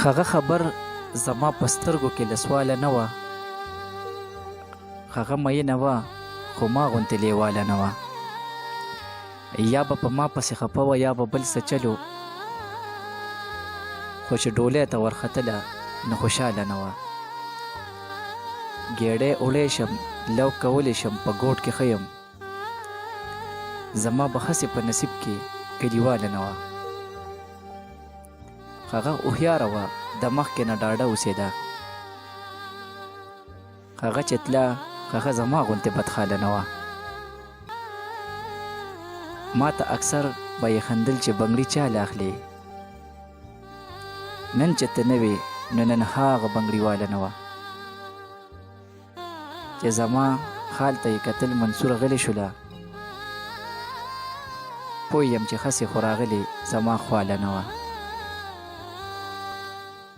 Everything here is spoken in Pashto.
هغه خبر زما په سترګو کې له سواله نه وه. هغه مینه وه خو ما غوندې لیواله نه وه. یا به په ما پسې خفه وه یا به بل څه چلو، خو چې ډولۍ ته ورختله نو خوشحاله نه وه. ګېډۍ اوړی شم لو کولی شم په ګوټ کې ښه یم، زما به هسې په نصیب کې کلیواله نه وه. هغه هوښیاره وه د مخکې نه ډاډه اوسېده. هغه چې تله هغه زما غوندې بدخاله نه وه. ما ته اکثر به یې خندل چې بنګړي چاله اخلي، نن چې ته نه وې نو نن هغه بنګړیواله نه وه. چې زما خال ته یې کتل منصور غلی شوله، پوه یم چې خسې خو راغلې زما خواله نه وه.